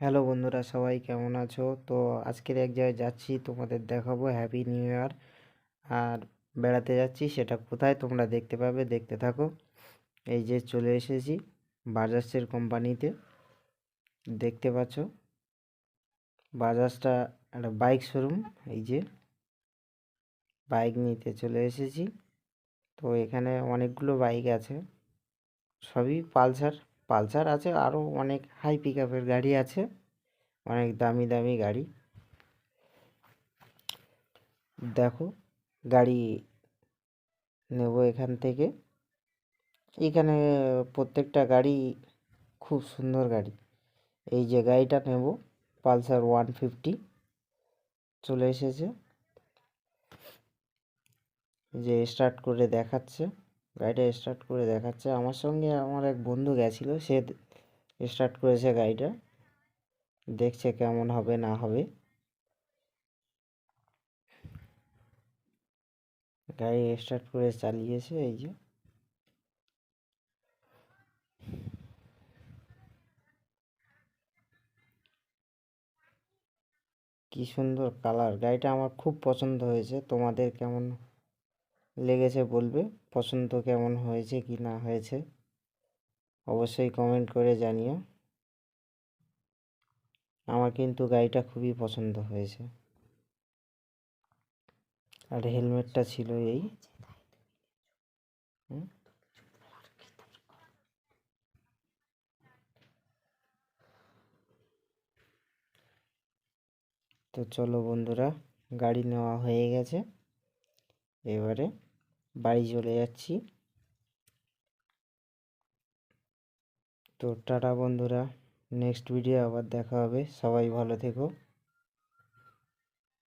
Hello বন্ধুরা, সবাই কেমন আছো? তো আজকের এক জায়গায় যাচ্ছি, তোমাদের দেখাবো। Happy new year. আর বেড়াতে যাচ্ছি, সেটা কোথায় তোমরা দেখতে পাবে, দেখতে থাকো। এই যে চলে এসেছি বাজাজের কোম্পানিতে, দেখতে পাচ্ছ। বাজাজটা একটা বাইক শোরুম। এই যে বাইক নিতে চলে এসেছি। তো এখানে অনেকগুলো বাইক আছে, সবই পালসার। পালসার আছে, আরও অনেক হাই পিক আপের গাড়ি আছে, অনেক দামি দামি গাড়ি। দেখো, গাড়ি নেব এখান থেকে। এখানে প্রত্যেকটা গাড়ি খুব সুন্দর গাড়ি। এই যে গাড়িটা নেব, পালসার 150 চলে এসেছে। যে স্টার্ট করে দেখাচ্ছে, গাড়িটা স্টার্ট করে দেখাচ্ছে। আমার সঙ্গে আমার এক বন্ধু গেছিল, সে স্টার্ট করেছে গাড়িটা, দেখছে কেমন হবে না হবে। গাড়ি স্টার্ট করে চালিয়েছে। এই যে কি সুন্দর কালার, গাড়িটা আমার খুব পছন্দ হয়েছে। তোমাদের কেমন লেগেছে বলবে, পছন্দ কেমন হয়েছে কি না হয়েছে অবশ্যই কমেন্ট করে জানিও। আমার কিন্তু গাড়িটা খুবই পছন্দ হয়েছে। আর হেলমেটটা ছিল এই। তো চলো বন্ধুরা, গাড়ি নেওয়া হয়ে গেছে, এবারে বাড়ি চলে যাচ্ছি। তো টাটা বন্ধুরা, নেক্সট ভিডিও আবার দেখা হবে। সবাই ভালো থেকো।